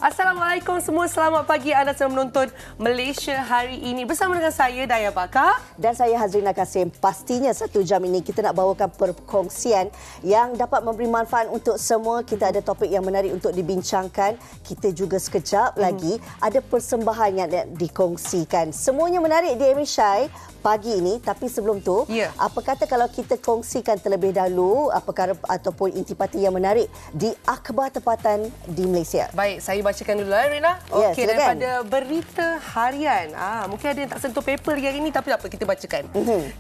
Assalamualaikum semua, selamat pagi. Anda sedang menonton Malaysia Hari Ini bersama dengan saya, Daya Bakar. Dan saya, Hazrina Kasim. Pastinya 1 jam ini kita nak bawakan perkongsian yang dapat memberi manfaat untuk semua. Kita ada topik yang menarik untuk dibincangkan. Kita juga sekejap lagi ada persembahan yang dikongsikan. Semuanya menarik di Amy pagi ini. Tapi sebelum tu, apa kata kalau kita kongsikan terlebih dahulu perkara ataupun intipati yang menarik di akhbar tempatan di Malaysia. Baik, saya bacakan dulu, Rina. Okey, daripada berita harian. Mungkin ada yang tak sentuh paper hari ini, tapi tak apa, kita bacakan.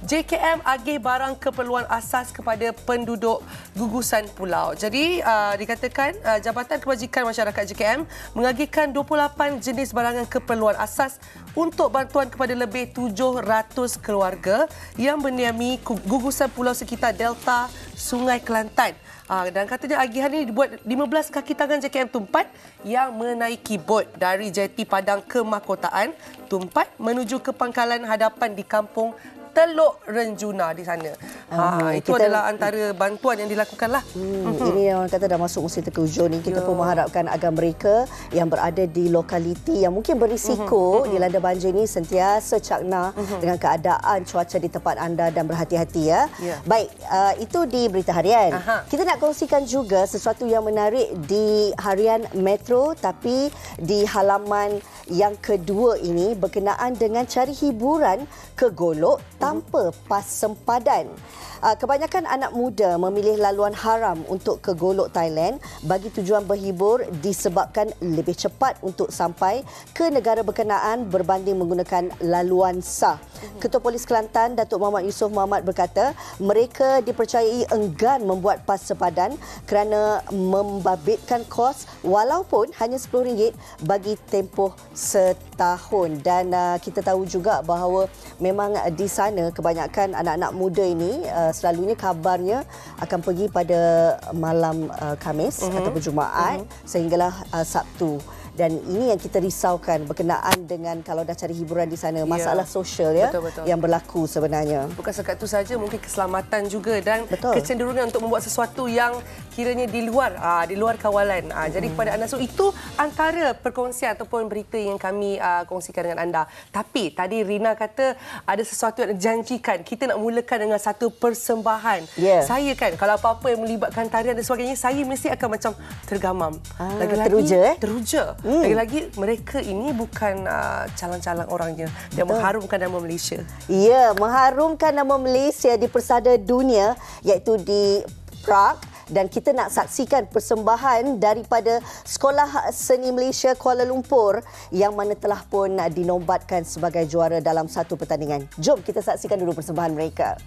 JKM agih barang keperluan asas kepada penduduk gugusan pulau. Jadi, dikatakan Jabatan Kebajikan Masyarakat JKM mengagihkan 28 jenis barangan keperluan asas untuk bantuan kepada lebih 700 keluarga yang mendiami gugusan pulau sekitar Delta Sungai Kelantan. Dan katanya agihan ini dibuat 15 kaki tangan JKM Tumpat yang menaiki bot dari jeti Padang ke Mahkotaan Tumpat menuju ke pangkalan hadapan di kampung Teluk Renjuna di sana. Itu adalah antara bantuan yang dilakukanlah. Ini orang kata dah masuk musim terkejut ni. Kita pun mengharapkan agar mereka yang berada di lokaliti yang mungkin berisiko dilanda banjir ini sentiasa cakna dengan keadaan cuaca di tempat anda dan berhati-hati ya. Baik, itu di berita harian. Kita nak kongsikan juga sesuatu yang menarik di harian Metro, tapi di halaman yang kedua ini berkenaan dengan cari hiburan ke Golok tanpa pas sempadan. Kebanyakan anak muda memilih laluan haram untuk ke Golok Thailand bagi tujuan berhibur disebabkan lebih cepat untuk sampai ke negara berkenaan berbanding menggunakan laluan sah. Ketua Polis Kelantan, Datuk Muhammad Yusof Muhammad berkata, mereka dipercayai enggan membuat pas sepadan kerana membabitkan kos walaupun hanya RM10 bagi tempoh setahun. Dan kita tahu juga bahawa memang di sana kebanyakan anak-anak muda ini selalunya kabarnya akan pergi pada malam Khamis ataupun Jumaat sehinggalah Sabtu. Dan ini yang kita risaukan berkenaan dengan kalau dah cari hiburan di sana, masalah sosial yang berlaku sebenarnya. Bukan sekat itu saja, mungkin keselamatan juga dan kecenderungan untuk membuat sesuatu yang kiranya di luar kawalan. Jadi kepada anda, so itu antara perkongsian ataupun berita yang kami kongsikan dengan anda. Tapi tadi Rina kata ada sesuatu yang dijanjikan. Kita nak mulakan dengan satu persembahan. Saya kan, kalau apa-apa yang melibatkan tarian dan sebagainya, saya mesti akan macam tergamam. Lagi-lagi teruja. Lagi-lagi mereka ini bukan calang-calang orangnya. Dia mengharumkan nama Malaysia. Ya, mengharumkan nama Malaysia di persada dunia iaitu di Prague. Dan kita nak saksikan persembahan daripada Sekolah Seni Malaysia Kuala Lumpur yang mana telah pun dinobatkan sebagai juara dalam satu pertandingan. Jom kita saksikan dulu persembahan mereka.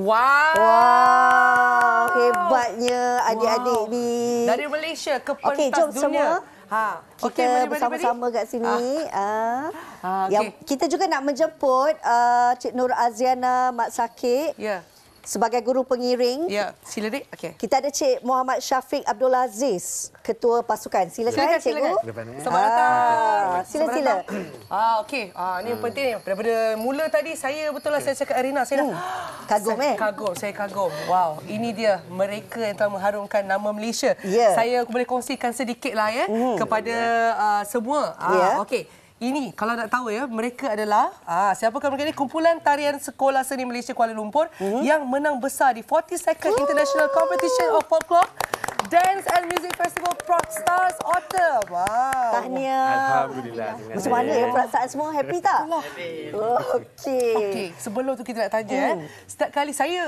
Wow, hebatnya adik-adik ni. Dari Malaysia ke pentas Okey, jom dunia. semua. Kita bersama-sama kat sini. Yang kita juga nak menjemput Cik Nur Aziana Mat Sakit. Ya. Sebagai guru pengiring. Ya, sila Dik. Okey. Kita ada Cik Muhammad Syafiq Abdul Aziz, Ketua Pasukan. Silakan Cikgu. Selamat datang. Sila. Okey. Ni yang penting ni. Daripada mula tadi saya betul lah saya cakap Arina, saya dah Kagum saya kagum. Wow, ini dia mereka yang telah mengharumkan nama Malaysia. Yeah. Saya boleh kongsikan sedikitlah kepada semua. Okey. Ini kalau nak tahu mereka adalah siapakah mereka ni? Kumpulan Tarian Sekolah Seni Malaysia Kuala Lumpur yang menang besar di 42nd International Competition of Folklore Dance and Music Festival Prague Stars Autumn. Tahniah. Alhamdulillah. Macam mana perasaan semua? Happy tak? Okey. Sebelum tu kita nak tanya setiap kali saya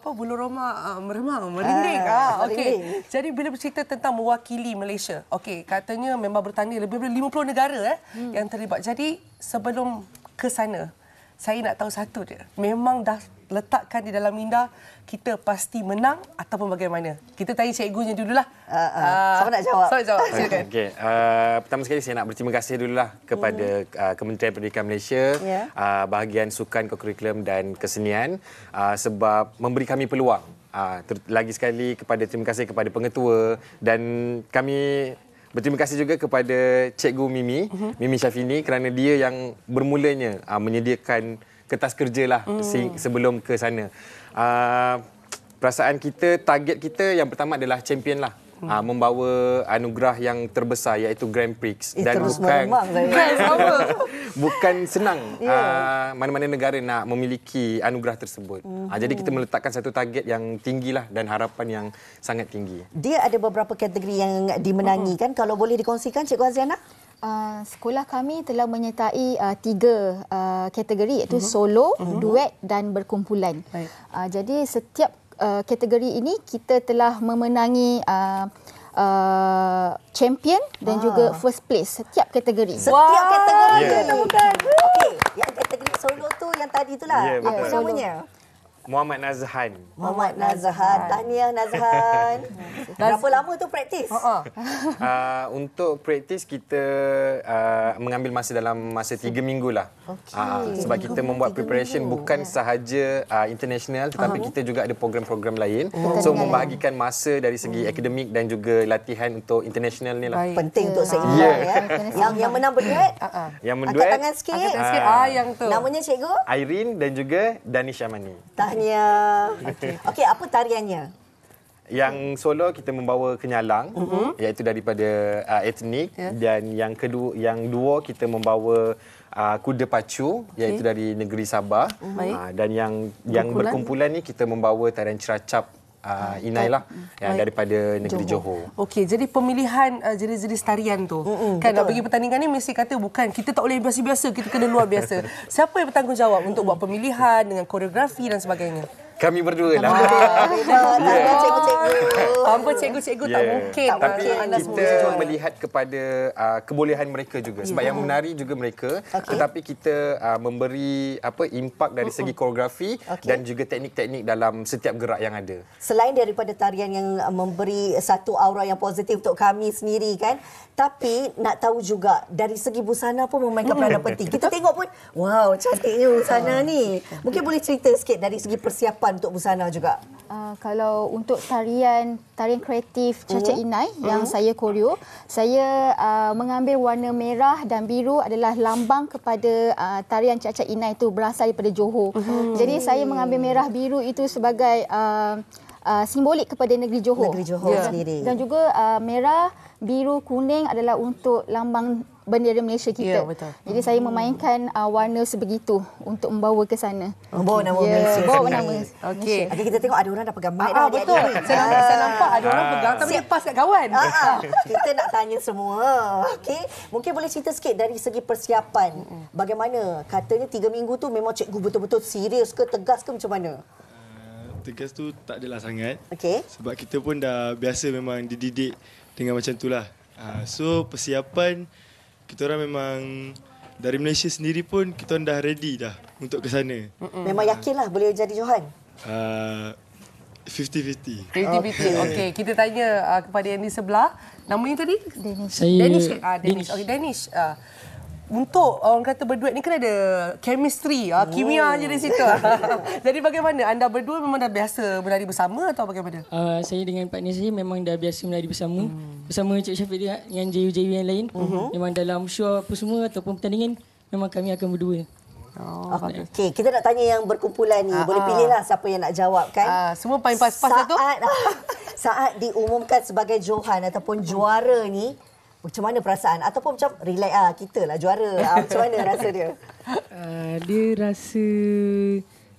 bulu roma merinding. Okey. Jadi bila bercerita tentang mewakili Malaysia, okey, katanya memang bertanding lebih daripada 50 negara yang terlibat. Jadi sebelum ke sana, saya nak tahu satu je. Memang dah letakkan di dalam minda kita pasti menang ataupun bagaimana? Kita tanya cikgunya dululah. Siapa nak jawab? Silakan. Okey. Pertama sekali saya nak berterima kasih dululah kepada Kementerian Pendidikan Malaysia, bahagian sukan, kurikulum dan kesenian sebab memberi kami peluang. Lagi sekali terima kasih kepada pengetua dan kami berterima kasih juga kepada Cikgu Mimi Syafini kerana dia yang bermulanya menyediakan kertas kerja lah sebelum ke sana. Perasaan kita, target kita yang pertama adalah champion lah. Membawa anugerah yang terbesar iaitu Grand Prix. Dan bukan senang mana-mana negara nak memiliki anugerah tersebut. Jadi kita meletakkan satu target yang tinggilah dan harapan yang sangat tinggi. Dia ada beberapa kategori yang dimenangi kan? Kalau boleh dikongsikan Cikgu Aziana? Sekolah kami telah menyertai 3 kategori iaitu solo, duet dan berkumpulan. Jadi setiap kategori ini kita telah memenangi champion dan juga first place setiap kategori. Setiap kategori. Okey, yang kategori solo tu yang tadi itulah. Apa namanya? Muhammad Nazhan. Muhammad Nazhan. Tahniah Nazhan. Berapa lama tu praktis? Untuk praktis kita mengambil masa dalam masa 3 minggu lah. Sebab kita membuat preparation bukan sahaja international tetapi kita juga ada program-program lain. So membahagikan masa dari segi akademik dan juga latihan untuk international ni lah. Penting untuk seimbang Yang menang berduet? Yang menduet. Angkat tangan sikit. Yang tu. Namanya cikgu? Irene dan juga Danish Amani. Tahniah. Okey, apa tariannya? Yang solo kita membawa kenyalang iaitu daripada etnik dan yang dua kita membawa kuda pacu iaitu dari negeri Sabah dan yang berkumpulan ni kita membawa tarian Ciracap Inai lah daripada negeri Johor. Okey, jadi pemilihan jenis-jenis tarian tu kan nak pergi pertandingan ni mesti kata bukan kita tak boleh biasa-biasa, kita kena luar biasa. Siapa yang bertanggungjawab untuk buat pemilihan dengan koreografi dan sebagainya? Kami berdua lah. Cikgu-cikgu. Cikgu-cikgu tak mungkin. Tapi kita melihat kepada kebolehan mereka juga. Sebab yang menari juga mereka. Tetapi kita memberi impak dari segi koreografi dan juga teknik-teknik dalam setiap gerak yang ada. Selain daripada tarian yang memberi satu aura yang positif untuk kami sendiri kan. Tapi nak tahu juga dari segi busana pun memainkan peranan penting. Kita tengok pun, wow, cantiknya busana ni. Mungkin boleh cerita sikit dari segi persiapan untuk busana juga. Kalau untuk tarian kreatif Cacat Inai yang saya koreo, saya mengambil warna merah dan biru adalah lambang kepada tarian Cacat Inai itu berasal daripada Johor. Jadi saya mengambil merah biru itu sebagai simbolik kepada negeri Johor. Negeri Johor sendiri. Dan juga merah, biru, kuning adalah untuk lambang bendera Malaysia kita. Betul. Jadi saya memainkan warna sebegitu untuk membawa ke sana. Bawa nama Malaysia. Bawa nama. Okey. Kita tengok ada orang dah pegang mic dah. Betul. Saya nampak ada orang pegang tapi dia pas kat kawan. Kita nak tanya semua. Okey. Mungkin boleh cerita sikit dari segi persiapan. Bagaimana? Katanya 3 minggu tu memang cikgu betul-betul serius ke tegas ke macam mana? Tegas tu tak adalah sangat. Okey. Sebab kita pun dah biasa memang dididik dengan macam itulah. So persiapan kita orang memang dari Malaysia sendiri pun kita orang dah ready dah untuk ke sana. Memang yakinlah boleh jadi Johan. 50-50. 50-50. Okey, kita tanya kepada yang di sebelah. Namanya tadi? Danish. Danish. Danish. Okey, Danish. Untuk orang kata berduet ni kan ada chemistry, kimia je di situ. Jadi bagaimana? Anda berdua memang dah biasa menari bersama atau bagaimana? Saya dengan partner saya memang dah biasa menari bersama. Bersama Cik Syafiq dengan JU-JU yang lain. Memang dalam show apa semua ataupun pertandingan, memang kami akan berdua. Okey, kita nak tanya yang berkumpulan ni. Boleh pilihlah siapa yang nak jawab kan? Semua paling pas-pas tu. Saat diumumkan sebagai Johan ataupun juara ni, macam mana perasaan? Ataupun macam relax kita lah juara. Macam mana rasa dia? Dia rasa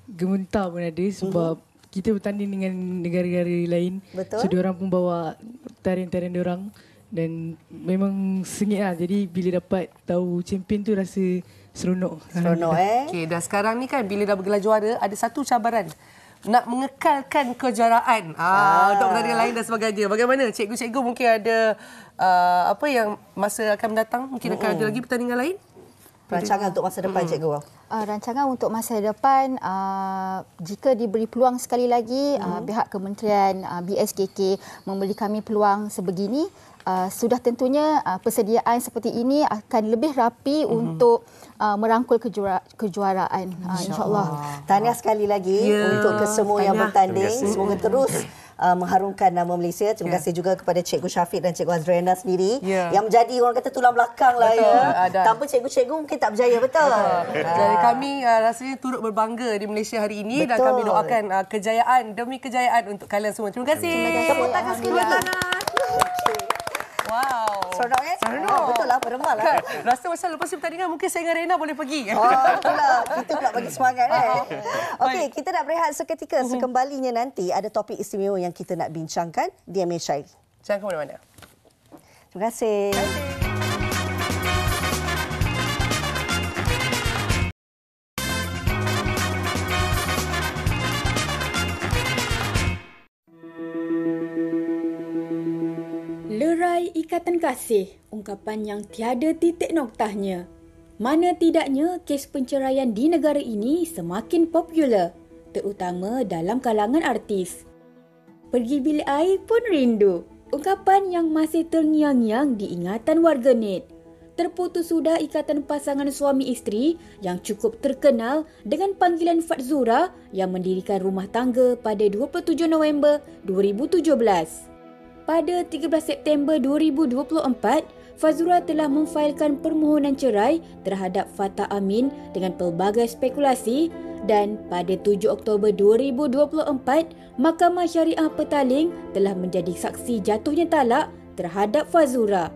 gementar pun ada sebab kita bertanding dengan negara-negara lain. Betul. So diorang pun bawa tarian-tarian diorang dan memang sengit lah. Jadi bila dapat tahu champion tu rasa seronok. Okey, dah sekarang ni kan bila dah bergelar juara ada satu cabaran. Nak mengekalkan kejuaraan untuk pertandingan lain dan sebagainya. Bagaimana? Cikgu-cikgu mungkin ada apa yang masa akan mendatang? Mungkin akan ada lagi pertandingan lain? Rancangan untuk masa depan, cikgu. Rancangan untuk masa depan, jika diberi peluang sekali lagi, pihak Kementerian BSKK memberi kami peluang sebegini, sudah tentunya persediaan seperti ini akan lebih rapi untuk merangkul kejuaraan, insyaAllah. Tahniah sekali lagi untuk kesemua yang bertanding. Semoga terus mengharumkan nama Malaysia. Terima kasih juga kepada Cikgu Syafiq dan Cikgu Azriana sendiri yang menjadi orang kata tulang belakang lah ya. Tanpa cikgu-cikgu mungkin tak berjaya, betul. Jadi kami rasanya turut berbangga di Malaysia hari ini dan kami doakan kejayaan demi kejayaan untuk kalian semua. Terima kasih. Tepuk tangan sekali lagi. Wow. Seronok kan? Seronok. Betul lah, berdemal lah. Rasa macam lepas pertandingan mungkin saya dengan Rena boleh pergi. Itulah. Kita pula bagi semangat. Okey, kita nak berehat seketika. Sekembalinya nanti ada topik istimewa yang kita nak bincangkan di Amir Syairi. Jangan ke mana-mana. Terima kasih. Lerai ikatan kasih, ungkapan yang tiada titik noktahnya. Mana tidaknya kes perceraian di negara ini semakin popular, terutama dalam kalangan artis. Pergi bilik air pun rindu, ungkapan yang masih terngiang-ngiang di ingatan warganet. Terputus sudah ikatan pasangan suami isteri yang cukup terkenal dengan panggilan Fatzura yang mendirikan rumah tangga pada 27 November 2017. Pada 13 September 2024, Fatzura telah memfailkan permohonan cerai terhadap Fatah Amin dengan pelbagai spekulasi dan pada 7 Oktober 2024, Mahkamah Syariah Petaling telah menjadi saksi jatuhnya talak terhadap Fatzura.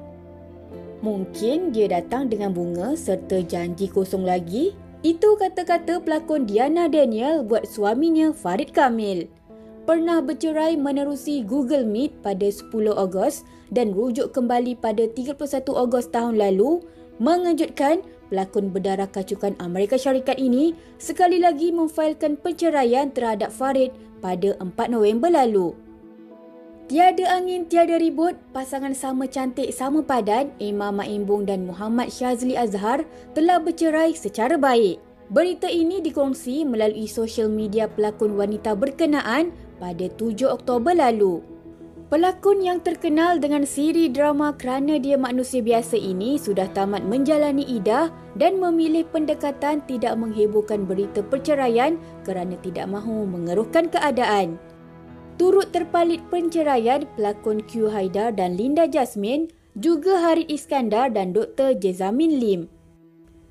Mungkin dia datang dengan bunga serta janji kosong lagi. Itu kata-kata pelakon Diana Daniel buat suaminya Farid Kamil. Pernah bercerai menerusi Google Meet pada 10 Ogos dan rujuk kembali pada 31 Ogos tahun lalu, mengejutkan pelakon berdarah kacukan Amerika Syarikat ini sekali lagi memfailkan perceraian terhadap Farid pada 4 November lalu. Tiada angin, tiada ribut, pasangan sama cantik, sama padan, Emma Maimbong dan Muhammad Syazli Azhar telah bercerai secara baik. Berita ini dikongsi melalui sosial media pelakon wanita berkenaan pada 7 Oktober lalu. Pelakon yang terkenal dengan siri drama Kerana Dia Manusia Biasa ini sudah tamat menjalani iddah dan memilih pendekatan tidak menghebohkan berita perceraian kerana tidak mahu mengeruhkan keadaan. Turut terpalit perceraian pelakon Q Haidar dan Linda Jasmine, juga Harid Iskandar dan Dr. Jezamin Lim.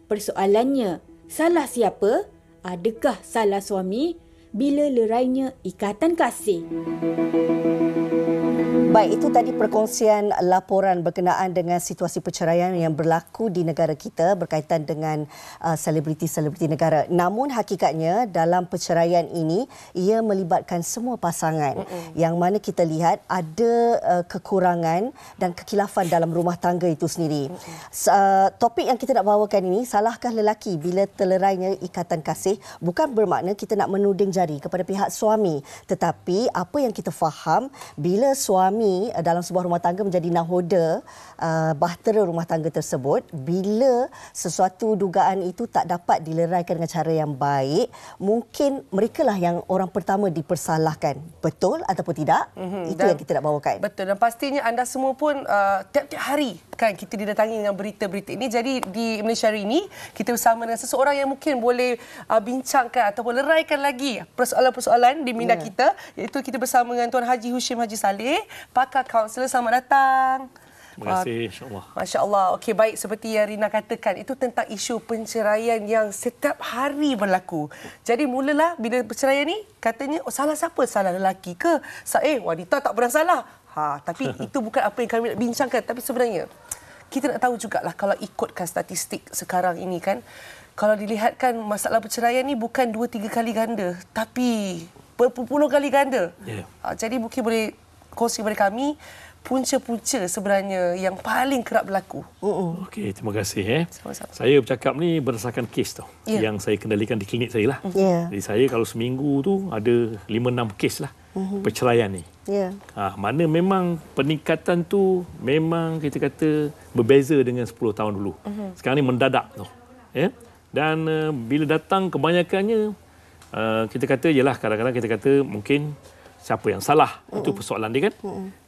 Persoalannya, salah siapa? Adakah salah suami bila lerainya ikatan kasih? Baik, itu tadi perkongsian laporan berkenaan dengan situasi perceraian yang berlaku di negara kita berkaitan dengan selebriti-selebriti negara. Namun hakikatnya dalam perceraian ini ia melibatkan semua pasangan yang mana kita lihat ada kekurangan dan kekhilafan dalam rumah tangga itu sendiri. Topik yang kita nak bawakan ini, salahkah lelaki bila terlerainya ikatan kasih, bukan bermakna kita nak menuding jari kepada pihak suami. Tetapi apa yang kita faham, bila suami dalam sebuah rumah tangga menjadi nahoda bahtera rumah tangga tersebut, bila sesuatu dugaan itu tak dapat dileraikan dengan cara yang baik, mungkin merekalah yang orang pertama dipersalahkan. Betul ataupun tidak? Itu yang kita nak bawakan. Betul, dan pastinya anda semua pun tiap-tiap hari kan kita didatangi dengan berita-berita ini. Jadi di Malaysia hari ini kita bersama dengan seseorang yang mungkin boleh bincangkan ataupun leraikan lagi persoalan-persoalan di minda kita, iaitu kita bersama dengan Tuan Haji Hushim Haji Saleh, pakar kaunselor. Selamat datang. Terima kasih, insya-Allah. Masya-Allah. Okey, baik, seperti yang Rina katakan, itu tentang isu penceraian yang setiap hari berlaku. Jadi mulalah bila perceraian ni katanya salah siapa? Salah lelaki ke? Wanita tak pernah salah. Tapi itu bukan apa yang kami nak bincangkan. Tapi sebenarnya kita nak tahu jugalah, kalau ikutkan statistik sekarang ini kan, kalau dilihatkan masalah perceraian ni bukan 2-3 kali ganda, tapi berpuluh kali ganda. Jadi mungkin boleh kongsi kepada kami punca-punca sebenarnya yang paling kerap berlaku. Okey, terima kasih. Saya bercakap ni berdasarkan kes yang saya kendalikan di klinik saya lah. Jadi saya kalau seminggu tu ada 5-6 kes lah perceraian ni. Mana memang peningkatan tu memang kita kata berbeza dengan 10 tahun dulu. Sekarang ni mendadak tu. Dan bila datang kebanyakannya kita kata yalah, kadang-kadang kita kata mungkin siapa yang salah, itu persoalan dia kan.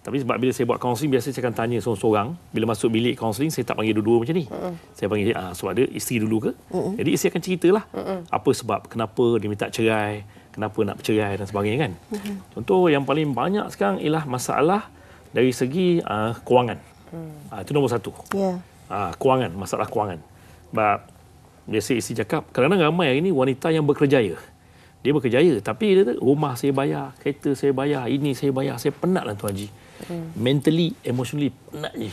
Tapi sebab bila saya buat kaunseling, biasa saya akan tanya seorang-seorang. Bila masuk bilik kaunseling, saya tak panggil dua-dua macam ni. Saya panggil sebab ada isteri dulu ke. Jadi isteri akan ceritalah apa sebab, kenapa dia minta cerai, kenapa nak bercerai dan sebagainya kan. Contoh yang paling banyak sekarang ialah masalah dari segi kewangan. Itu nombor satu. Kewangan, masalah kewangan. Sebab biasa isteri cakap, kadang-kadang ramai hari ini wanita yang berkerjaya. Dia berkerjaya, tapi dia kata, rumah saya bayar, kereta saya bayar, ini saya bayar. Saya penatlah Tuan Haji. Mentally, emotionally, penat je.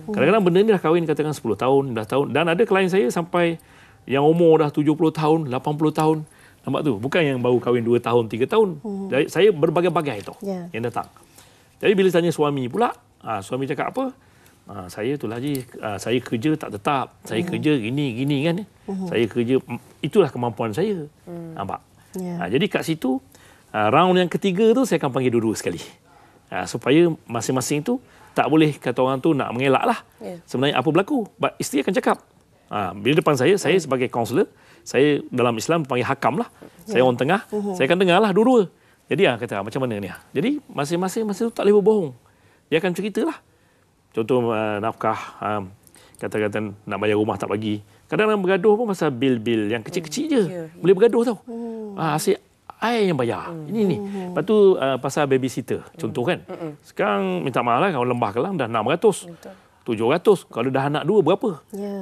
Kadang-kadang benda ni dah kahwin katakan 10 tahun, 10 tahun. Dan ada klien saya sampai yang umur dah 70 tahun, 80 tahun. Nampak tu? Bukan yang baru kahwin 2 tahun, 3 tahun. Saya berbagai-bagai tu yang datang. Jadi bila tanya suami pula, suami cakap apa? Saya tu lah Haji, saya kerja tak tetap. Saya kerja gini kan. Saya kerja, itulah kemampuan saya. Nampak? Jadi kat situ, round yang ketiga tu saya akan panggil dua-dua sekali. Supaya masing-masing tu tak boleh kata orang tu nak mengelak lah. Sebenarnya apa berlaku? Isteri akan cakap. Bila depan saya sebagai kaunselor, saya dalam Islam panggil hakam lah. Saya orang tengah, saya akan dengar lah dua-dua. Jadi kata macam mana ni? Jadi masing-masing masa tu tak boleh berbohong. Dia akan ceritalah. Contoh nafkah, kata-kata nak bayar rumah tak bagi. Kadang-kadang bergaduh pun pasal bil-bil yang kecil-kecil je. Boleh bergaduh tau. Asyik air yang bayar. Ini. Lepas tu pasal babysitter. Contoh kan. Sekarang minta maaf lah, kalau Lembah Kelang dah 600. 700. Kalau dah anak 2 berapa?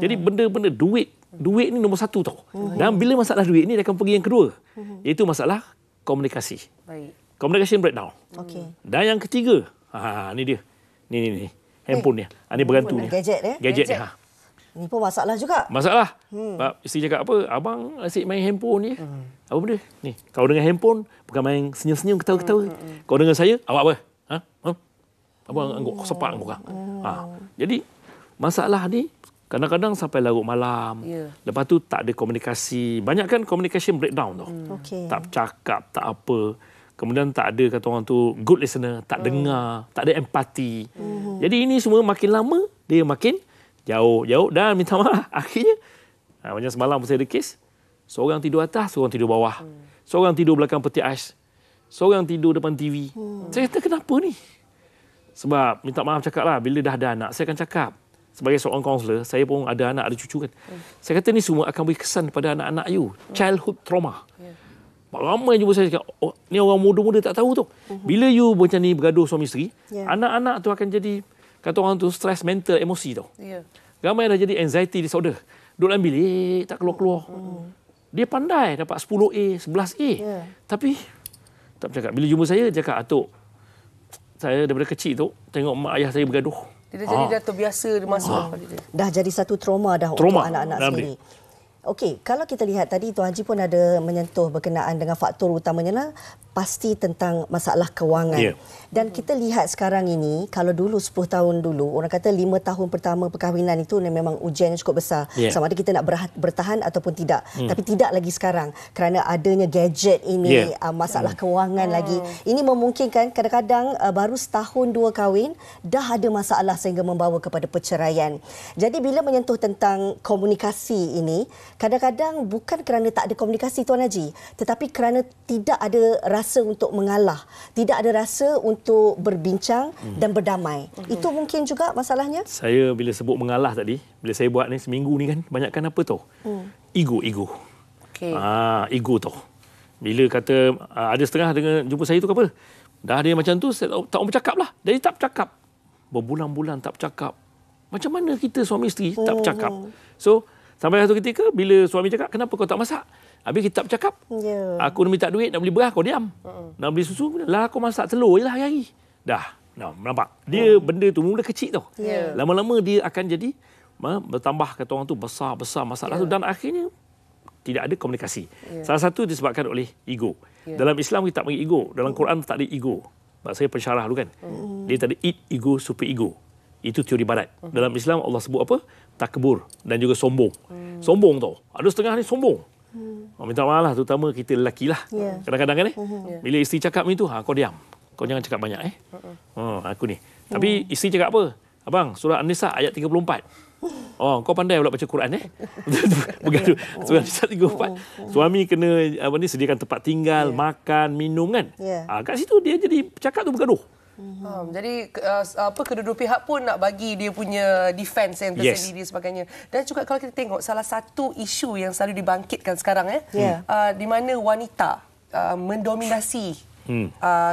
Jadi benda-benda duit. Duit ni nombor 1 tau. Dan bila masalah duit ni dia akan pergi yang kedua. Iaitu masalah komunikasi. Communication breakdown. Dan yang ketiga. Ni dia. Ni. Handphone dia. Ni bergantung ni. Gadget dia. Ini pun masalah juga. Masalah. Isteri cakap apa? Abang asyik main handphone ni. Apa benda? Ni, kau dengan handphone bukan main senyum-senyum, ketawa-ketawa. Kau dengan saya, awak apa? Abang angguk sepak korang. Jadi masalah ni kadang-kadang sampai larut malam. Lepas tu tak ada komunikasi. Banyak kan communication breakdown tu. Tak bercakap, tak apa. Kemudian tak ada kata orang tu good listener, tak dengar, tak ada empati. Jadi ini semua makin lama dia makin jauh dan minta maaf. Akhirnya, macam semalam saya ada kes, seorang tidur atas, seorang tidur bawah. Seorang tidur belakang peti ais. Seorang tidur depan TV. Saya kata, kenapa ni? Sebab, minta maaf cakap lah, bila dah ada anak, saya akan cakap. Sebagai seorang kaunselor, saya pun ada anak, ada cucu kan. Saya kata, ni semua akan beri kesan pada anak-anak you. Childhood trauma. Ramai jumpa saya cakap, ni orang muda-muda tak tahu tu. Bila you macam ni bergaduh suami isteri, anak-anak tu akan jadi, kata orang tu stress mental, emosi tau. Ramai dah jadi anxiety disorder. Duduk dalam bilik, tak keluar-keluar. Dia pandai dapat 10A, 11A. Tapi tak bercakap. Bila jumpa saya, cakap, Atuk, saya daripada kecil tu tengok mak ayah saya bergaduh. Dia jadi dah terbiasa dia masuk. Dah jadi satu trauma dah untuk anak-anak sendiri. Okey, kalau kita lihat tadi Tuan Haji pun ada menyentuh berkenaan dengan faktor utamanya lah pasti tentang masalah kewangan. Dan kita lihat sekarang ini, kalau dulu 10 tahun dulu, orang kata 5 tahun pertama perkahwinan itu memang ujian yang cukup besar. Sama ada kita nak bertahan ataupun tidak. Tapi tidak lagi sekarang kerana adanya gadget ini, masalah kewangan lagi. Ini memungkinkan kadang-kadang baru setahun 2 kahwin dah ada masalah sehingga membawa kepada perceraian. Jadi bila menyentuh tentang komunikasi ini, kadang-kadang bukan kerana tak ada komunikasi Tuan Haji, tetapi kerana tidak ada rasa untuk mengalah, tidak ada rasa untuk berbincang dan berdamai. Itu mungkin juga masalahnya? Saya bila sebut mengalah tadi, bila saya buat ni seminggu ni kan, banyakkan apa tu? Ego. Ego tu. Bila kata ada setengah dengan jumpa saya tu apa? Dah ada macam tu, saya tak mau bercakap lah. Jadi tak bercakap. Berbulan-bulan tak bercakap. Macam mana kita suami isteri tak bercakap? So, sampai satu ketika bila suami cakap, kenapa kau tak masak? Habis kita tak bercakap. Aku nak minta duit, nak beli beras, kau diam. Nak beli susu, lah aku masak telur je lah hari-hari. Dah. Nampak? Dia benda tu mula kecil tau. Lama-lama dia akan jadi bertambah, kata orang tu, besar-besar masalah tu. Dan akhirnya tidak ada komunikasi. Salah satu disebabkan oleh ego. Dalam Islam kita tak panggil ego. Dalam Quran tak ada ego. Sebab saya pensyarah dulu kan. Dia tak ada ego, super ego. Itu teori barat. Dalam Islam Allah sebut apa? Takbur dan juga sombong. Sombong tau. Ada setengah ni sombong. Minta maaf lah, terutama kita lelaki lah. Kadang-kadang kan bila isteri cakap ni tu, kau diam. Kau jangan cakap banyak aku ni. Tapi isteri cakap apa? Abang, surah An-Nisa ayat 34. Kau pandai pula baca Quran Begitu. Surah An-Nisa 34. Suami kena sediakan tempat tinggal, makan, minum kan. Kat situ dia jadi cakap tu bergaduh. Jadi kedua-dua pihak pun nak bagi dia punya defense yang tersendiri sebagainya. Dan juga kalau kita tengok salah satu isu yang selalu dibangkitkan sekarang di mana wanita mendominasi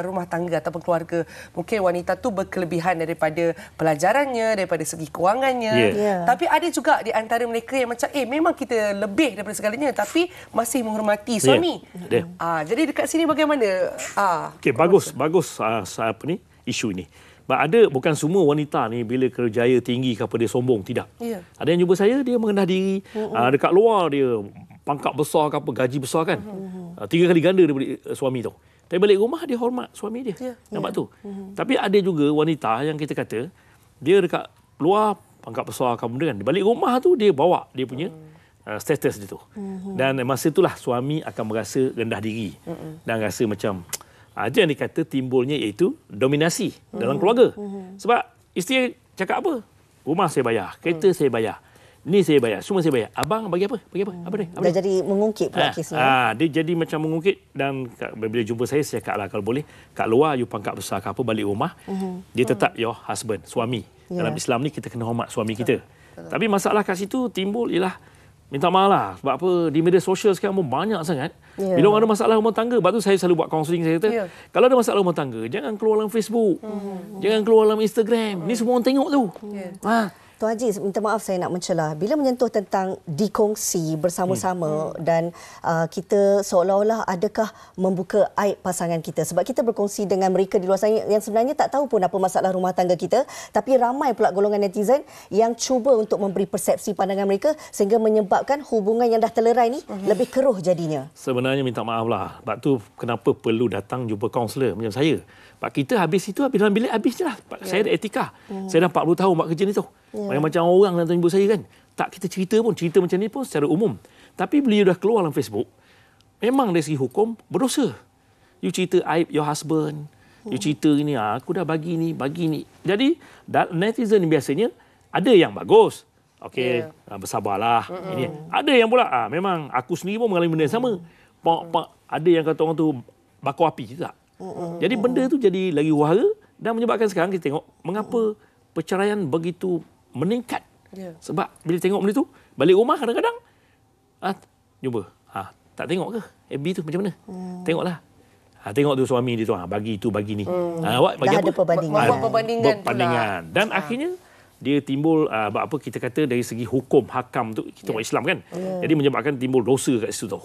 rumah tangga ataupun keluarga. Mungkin wanita tu berkelebihan daripada pelajarannya, daripada segi kewangannya. Tapi ada juga di antara mereka yang macam memang kita lebih daripada segalanya tapi masih menghormati suami. Jadi dekat sini bagaimana? Bagus apa ni isu ini. Ada bukan semua wanita ni bila kerjaya tinggi ke apa dia sombong, tidak. Ada yang jumpa saya dia mengendah diri, dekat luar dia pangkat besar ke apa, gaji besar kan. 3 kali ganda daripada suami tu. Tapi balik rumah dia hormat suami dia. Nampak tu. Tapi ada juga wanita yang kita kata dia dekat luar pangkat besar ke benda kan. Balik rumah tu dia bawa dia punya status dia tu. Dan masa itulah suami akan merasa rendah diri dan rasa macam itu yang dikata timbulnya iaitu dominasi dalam keluarga. Sebab isteri cakap apa? Rumah saya bayar, kereta saya bayar, ni saya bayar, semua saya bayar. Abang bagi apa? Bagi apa? Apa ni? Dah jadi mengungkit pula kesnya. Dia jadi macam mengungkit dan bila jumpa saya cakap lah kalau boleh kat luar you pangkat besar ke apa balik rumah dia tetap your husband, suami. Dalam Islam ni kita kena hormat suami kita. Tapi masalah kat situ timbul ialah minta maaf lah. Sebab apa? Di media sosial sekarang pun banyak sangat. Bila orang ada masalah rumah tangga, sebab tu saya selalu buat kaunseling. Saya kata, kalau ada masalah rumah tangga, jangan keluar dalam Facebook. Jangan keluar dalam Instagram. Ni semua orang tengok tu. Tuan Haji, minta maaf saya nak mencelah. Bila menyentuh tentang dikongsi bersama-sama dan kita seolah-olah adakah membuka aib pasangan kita. Sebab kita berkongsi dengan mereka di luar sana yang sebenarnya tak tahu pun apa masalah rumah tangga kita. Tapi ramai pula golongan netizen yang cuba untuk memberi persepsi pandangan mereka sehingga menyebabkan hubungan yang dah terlerai ni lebih keruh jadinya. Sebenarnya minta maaf lah. Sebab tu kenapa perlu datang jumpa kaunselor macam saya. Sebab kita habis itu, habis dalam bilik habis je lah. Saya ada etika. Saya dah 40 tahun buat kerja ni tu. Macam orang datang jumpa saya kan. Tak kita cerita pun. Cerita macam ni pun secara umum. Tapi bila you dah keluar dalam Facebook, memang dari segi hukum berdosa. You cerita aib your husband. You cerita ni, aku dah bagi ni. Jadi netizen ni biasanya ada yang bagus. Okey, bersabarlah. Ini. Ada yang pula, memang aku sendiri pun mengalami benda yang sama. Ada yang kata orang tu bakar api tak? Jadi benda tu jadi lagi wahara dan menyebabkan sekarang kita tengok mengapa perceraian begitu meningkat. Sebab bila tengok benda tu, balik rumah kadang-kadang jumpa. Tak tengok ke? FB tu macam mana? Tengoklah. Tengok tu suami dia tu, bagi tu, bagi ni. Awak bagi dah apa? Ada perbandingan. Dan akhirnya dia timbul apa kita kata dari segi hukum hakam tu kita orang Islam kan. Jadi menyebabkan timbul dosa kat situ tu.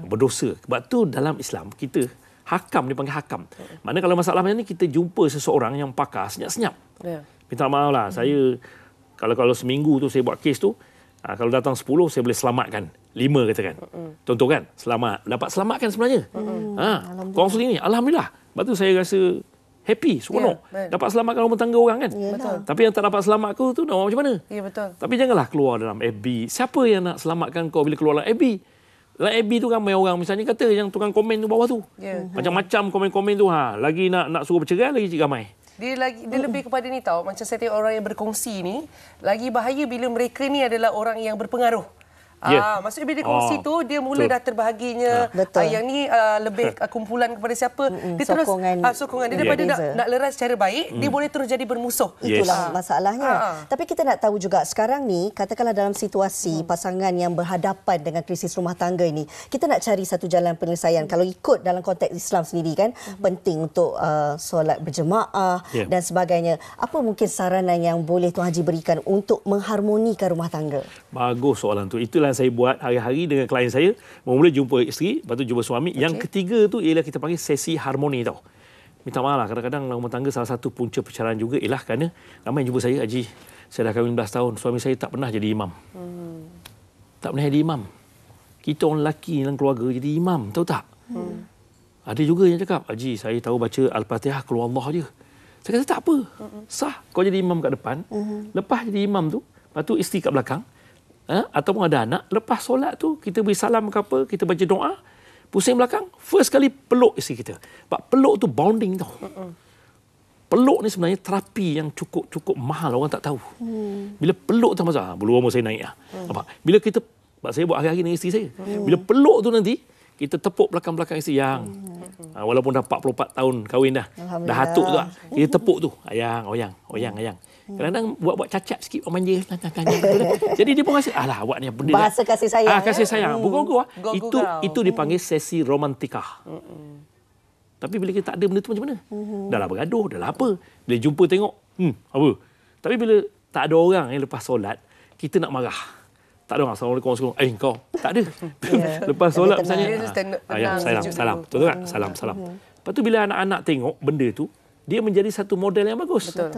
Berdosa. Sebab tu dalam Islam kita hakam, dia panggil hakam. Mana kalau masalah macam ni kita jumpa seseorang yang pakar senyap-senyap. Minta maaf lah, saya kalau seminggu tu saya buat kes tu, kalau datang 10 saya boleh selamatkan 5 katakan. Contoh kan, dapat selamatkan sebenarnya. Kaunseling ni, alhamdulillah. Lepas tu saya rasa happy, seronok. Dapat selamatkan rumah tangga orang kan. Tapi yang tak dapat selamat aku tu nak macam mana? Ya, betul. Tapi janganlah keluar dalam FB. Siapa yang nak selamatkan kau bila keluar dalam FB? Dalam FB tu ramai orang misalnya kata yang tukang komen tu bawah tu. Macam-macam komen-komen tu. Lagi nak suruh bercerai lagi ramai. Dia lebih kepada ni tau. Macam saya tengok orang yang berkongsi ni, lagi bahaya bila mereka ni adalah orang yang berpengaruh. Maksudnya bila dia kongsi tu, dia mula dah terbahaginya. Yang ni lebih kumpulan kepada siapa. Dia sokongan. Terus sokongan. Dia daripada nak leras secara baik, dia boleh terus jadi bermusuh. Itulah masalahnya. Tapi kita nak tahu juga sekarang ni, katakanlah dalam situasi pasangan yang berhadapan dengan krisis rumah tangga ini, kita nak cari satu jalan penyelesaian. Kalau ikut dalam konteks Islam sendiri kan, penting untuk solat berjemaah dan sebagainya. Apa mungkin saranan yang boleh Tuan Haji berikan untuk mengharmonikan rumah tangga? Bagus soalan tu. Itulah saya buat hari-hari dengan klien saya. Mula jumpa isteri, lepas tu jumpa suami. Yang ketiga tu ialah kita panggil sesi harmoni tau. Minta maaf lah, kadang-kadang rumah tangga salah satu punca perceraian juga ialah kerana ramai jumpa saya, Haji, saya dah kahwin 11 tahun, suami saya tak pernah jadi imam. Tak pernah jadi imam. Kita orang lelaki dalam keluarga jadi imam, tahu tak? Ada juga yang cakap, Haji, saya tahu baca Al-Fatihah keluar Allah je. Saya kata tak apa. Sah kau jadi imam kat depan. Lepas jadi imam tu, lepas tu isteri kat belakang. Ataupun ada anak, lepas solat tu kita beri salam ke apa, kita baca doa, pusing belakang, first kali peluk isteri kita. Sebab peluk tu bonding tau. Peluk ni sebenarnya terapi yang cukup mahal, orang tak tahu. Bila peluk tu masa, bulu roma saya naik lah. Bila kita, saya buat hari-hari dengan isteri saya. Bila peluk tu nanti, kita tepuk belakang-belakang isteri yang walaupun dah 44 tahun kahwin dah hatuk tu, kita tepuk tu, ayang. Kadang-kadang buat cacat sikit, orang manja. Jadi dia pun rasa, alah, awak ni benda bahasa kasih sayang. Kasih sayang. Bukan itu dipanggil sesi romantika. Tapi bila kita tak ada benda tu macam mana? Dah lah bergaduh, dah lah apa. Bila jumpa tengok, apa. Tapi bila tak ada orang yang lepas solat, kita nak marah. Tak ada orang, Assalamualaikum, kau. Tak ada. Lepas solat misalnya, salam. Betul tak? Salam. Lepas tu bila anak-anak tengok benda tu, dia menjadi satu model yang bagus. Betul.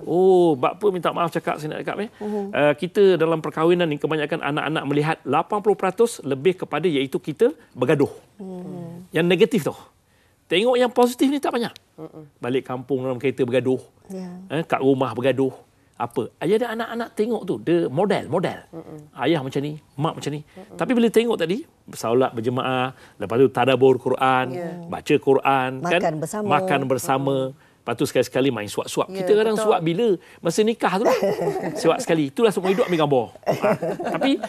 Oh, bab apa minta maaf cakap, saya nak cakap. Kita dalam perkahwinan ni, kebanyakan anak-anak melihat 80% lebih kepada iaitu kita bergaduh. Yang negatif tu. Tengok yang positif ni tak banyak. Balik kampung dalam kereta bergaduh. Kat rumah bergaduh. Apa? Jadi anak-anak tengok tu, dia model. Ayah macam ni, mak macam ni. Tapi bila tengok tadi, solat berjemaah, lepas tu tadabbur Quran, baca Quran, makan bersama. Lepas tu sekali-sekali main suap-suap. Kita kadang suap bila? Masa nikah tu lah. Suap sekali. Itulah semua hidup ambil gambar. Tapi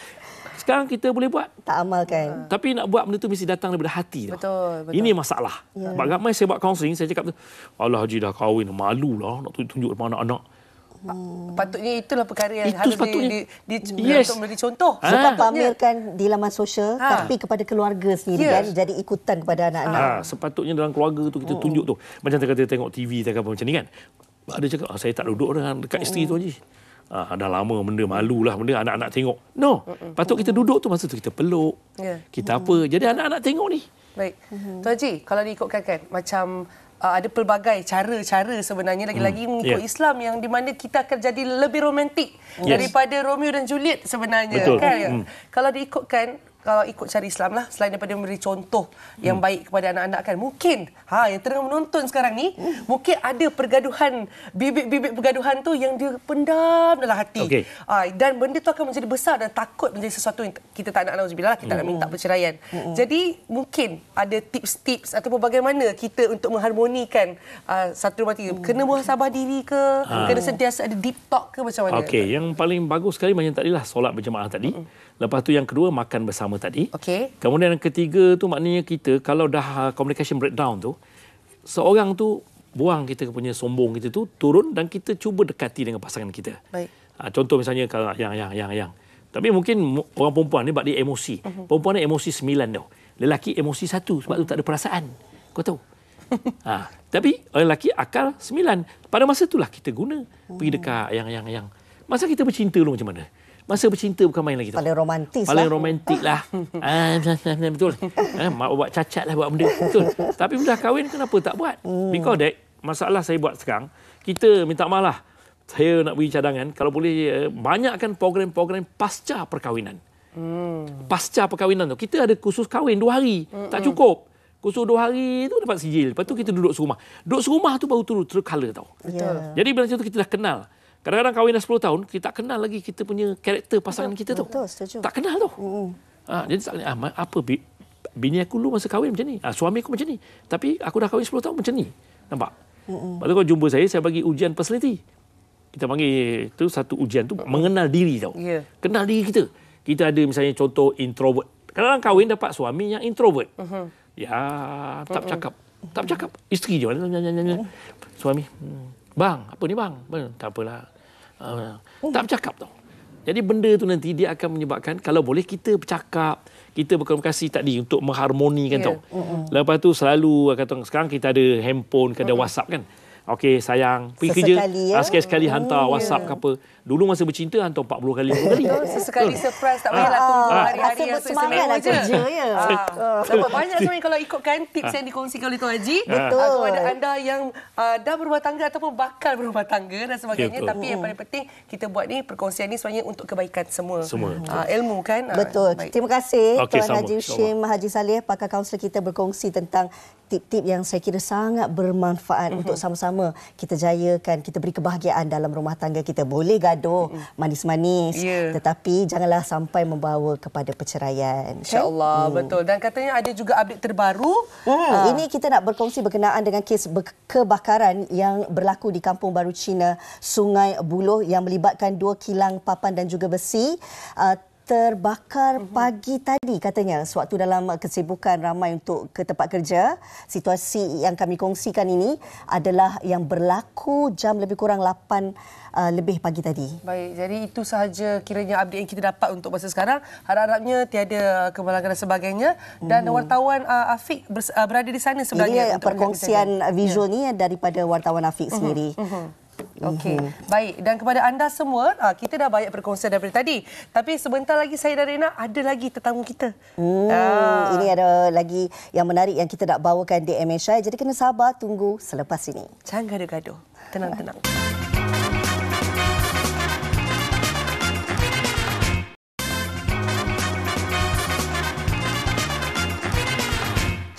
sekarang kita boleh buat. Tak amalkan. Tapi nak buat benda tu mesti datang daripada hati. Betul. Ini masalah. Sebab ramai saya buat kaunseling, saya cakap tu, Allah Haji dah kahwin, malu lah nak tunjuk depan anak-anak. Patutnya itulah perkara yang harus untuk menjadi contoh. Bukan pamerkan di laman sosial, tapi kepada keluarga sendiri kan, jadi ikutan kepada anak-anak. Sepatutnya dalam keluarga tu kita tunjuk tu. Macam kita tengok TV macam ni kan. Ada cakap, saya tak duduk dengan dekat isteri tu Haji. Dah lama benda malu lah benda anak-anak tengok. No. Patut kita duduk tu masa tu kita peluk. Kita apa. Jadi anak-anak tengok ni. Baik. Tuan Haji, kalau diikutkan kan macam ada pelbagai cara-cara sebenarnya lagi-lagi mengikut Islam yang di mana kita akan jadi lebih romantik daripada Romeo dan Juliet sebenarnya. Betul. Kan? Kalau diikutkan, kalau ikut cara Islam lah, selain daripada memberi contoh yang baik kepada anak-anak kan, mungkin yang tengah menonton sekarang ni, mungkin ada pergaduhan, bibit-bibit pergaduhan tu yang dia pendam dalam hati. Dan benda tu akan menjadi besar dan takut menjadi sesuatu yang kita tak nak, nauzubillah, kita nak minta perceraian. Jadi mungkin ada tips-tips ataupun bagaimana kita untuk mengharmonikan satu rumah tangga. Kena muhasabah diri ke? Kena sentiasa ada deep talk ke macam mana? Okey, yang paling bagus sekali macam tadilah solat berjemaah tadi. Lepas tu yang kedua makan bersama tadi. Kemudian yang ketiga tu maknanya kita kalau dah communication breakdown tu, seorang tu buang kita punya sombong kita tu, turun dan kita cuba dekati dengan pasangan kita. Baik. Contoh misalnya kalau yang. Tapi mungkin orang perempuan ni sebab dia emosi. Perempuan ni emosi 9 tau. Lelaki emosi 1 sebab tu tak ada perasaan. Kau tahu? Tapi orang lelaki akal 9. Pada masa itulah kita guna pergi dekat yang. Masa kita bercinta dulu macam mana? Masa bercinta bukan main lagi tu. Paling romantis Paling romantik lah. Betul. Mak buat cacat lah buat benda. Betul. Tapi dah kahwin kenapa tak buat? Because that, masalah saya buat sekarang, kita minta maaf lah. Saya nak beri cadangan, kalau boleh banyakkan program-program pasca perkahwinan. Pasca perkahwinan tu. Kita ada kursus kahwin 2 hari. Tak cukup. Kursus 2 hari tu dapat sijil. Lepas tu kita duduk serumah. Duduk serumah tu baru tercolour tau. Jadi bila macam tu kita dah kenal. Kadang-kadang kahwin dah 10 tahun, kita tak kenal lagi kita punya karakter pasangan kita tu. Betul, setuju. Tak kenal tu. Jadi tak apa bini aku dulu masa kahwin macam ni. Suami aku macam ni. Tapi aku dah kahwin 10 tahun macam ni. Nampak? Lepas tu kau jumpa saya bagi ujian personality. Kita panggil tu satu ujian tu mengenal diri tau. Kenal diri kita. Kita ada misalnya contoh introvert. Kadang-kadang kahwin dapat suami yang introvert. Ya, tak bercakap. Tak bercakap. Isteri je. Suami. Bang, apa ni bang? Tak apalah. Tak bercakap tau. Jadi benda tu nanti dia akan menyebabkan kalau boleh kita bercakap, kita berkomunikasi tadi untuk mengharmonikan tau. Lepas tu selalu kata sekarang kita ada handphone, kita ada WhatsApp kan. Okey sayang, pergi kerja sekali-sekali hantar WhatsApp ke apa. Dulu masa bercinta hantar 40 kali. Sesekali surprise, tak payahlah tunggu hari-hari yang semangat lah kerja ya. Sebab banyak sebenarnya kalau ikutkan tips yang dikongsikan oleh Tuan Haji, kepada anda yang dah berumah tangga ataupun bakal berumah tangga dan sebagainya, tapi yang paling penting kita buat ni perkongsian ni sebenarnya untuk kebaikan semua. Ilmu kan. Betul. Terima kasih Tuan Haji Hushim Haji Saleh, pakar kaunselor kita berkongsi tentang tip-tip yang saya kira sangat bermanfaat untuk sama-sama kita jayakan, kita beri kebahagiaan dalam rumah tangga kita. Boleh gaduh manis-manis, tetapi janganlah sampai membawa kepada perceraian. InsyaAllah, betul. Dan katanya ada juga update terbaru. Ini kita nak berkongsi berkenaan dengan kes kebakaran yang berlaku di Kampung Baru Cina, Sungai Buloh yang melibatkan 2 kilang papan dan juga besi. Terbakar pagi tadi katanya sewaktu dalam kesibukan ramai untuk ke tempat kerja. Situasi yang kami kongsikan ini adalah yang berlaku jam lebih kurang 8 lebih pagi tadi. Baik, jadi itu sahaja kiranya update yang kita dapat untuk masa sekarang. Harap-harapnya tiada kemalangan dan sebagainya. Dan wartawan Afiq berada di sana sebenarnya. Ini perkongsian visual ni daripada wartawan Afiq sendiri. Okey, baik. Dan kepada anda semua, kita dah banyak perkongsian daripada tadi. Tapi sebentar lagi saya dan Rina ada lagi tetamu kita. Ini ada lagi yang menarik yang kita nak bawakan di MHI. Jadi kena sabar tunggu selepas ini. Jangan gaduh-gaduh. Tenang-tenang.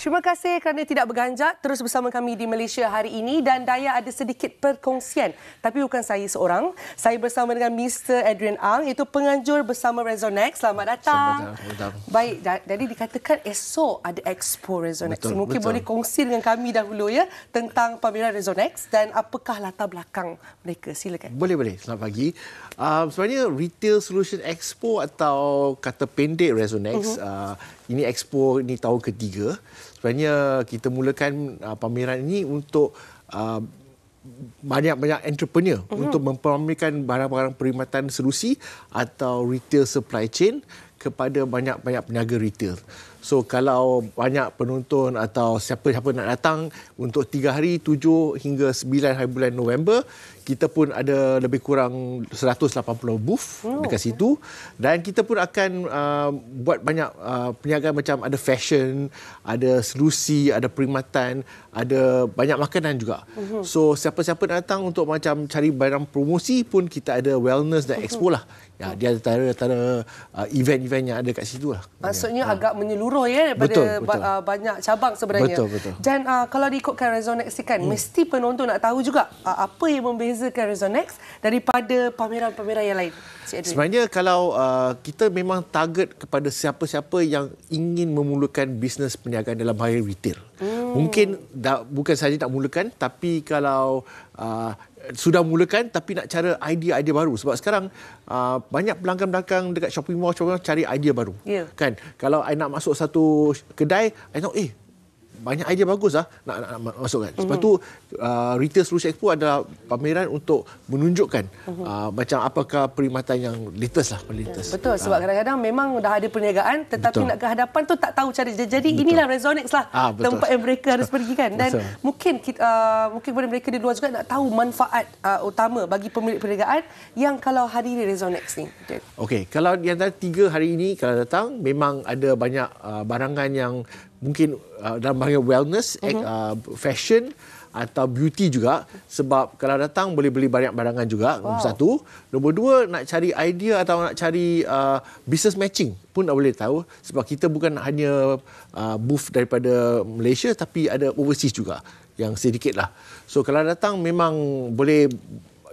Terima kasih kerana tidak berganjak terus bersama kami di Malaysia hari ini. Dan Daya ada sedikit perkongsian. Tapi bukan saya seorang. Saya bersama dengan Mr. Adrian Ang, iaitu penganjur bersama Rezonex. Selamat datang. Baik, jadi dikatakan esok ada Expo Rezonex. Mungkin boleh kongsi dengan kami dahulu ya tentang pameran Rezonex dan apakah latar belakang mereka. Silakan. Boleh. Selamat pagi. Sebenarnya Retail Solution Expo atau kata pendek Rezonex, ini Expo ini tahun ketiga. Sebenarnya kita mulakan pameran ini untuk banyak-banyak entrepreneur untuk mempamerkan barang-barang perkhidmatan selusi atau retail supply chain kepada banyak-banyak peniaga retail. So kalau banyak penonton atau siapa-siapa nak datang untuk 3 hari, 7 hingga 9 hari bulan November, kita pun ada lebih kurang 180 booth dekat situ. Dan kita pun akan buat banyak perniagaan macam ada fashion, ada selusi, ada perkhidmatan, ada banyak makanan juga. So siapa-siapa nak datang untuk macam cari barang promosi pun kita ada wellness dan expo lah. Ya, dia antara event-event yang ada kat situ lah. Maksudnya agak menyeluruh ya daripada betul. Banyak cabang sebenarnya. Betul. Dan kalau diikutkan Rezonex kan, mesti penonton nak tahu juga apa yang membezakan Rezonex daripada pameran-pameran yang lain. Sebenarnya kalau kita memang target kepada siapa-siapa yang ingin memulakan bisnes perniagaan dalam hal retail. Mungkin bukan sahaja nak mulakan, tapi kalau sudah mulakan tapi nak cara idea-idea baru. Sebab sekarang banyak pelanggan-pelanggan dekat shopping mall cari idea baru. Kan? Kalau I nak masuk satu kedai, I tahu banyak idea bagus nak masukkan. Sebab tu Retail Solution Expo adalah pameran untuk menunjukkan macam apakah perkhidmatan yang latest lah. Betul, sebab kadang-kadang memang dah ada perniagaan tetapi nak ke hadapan tu tak tahu cara. Jadi inilah Rezonex lah tempat yang mereka harus pergi kan. Dan mungkin kepada mereka di luar juga nak tahu manfaat utama bagi pemilik perniagaan yang kalau hadiri Rezonex ni. Okey, kalau di antara 3 hari ini kalau datang memang ada banyak barangan yang mungkin dalam bahagian wellness, fashion, atau beauty juga, sebab kalau datang boleh beli banyak barangan juga. Nombor satu. Nombor dua, nak cari idea atau nak cari business matching pun tak boleh tahu, sebab kita bukan hanya booth daripada Malaysia, tapi ada overseas juga yang sedikit lah. So kalau datang memang boleh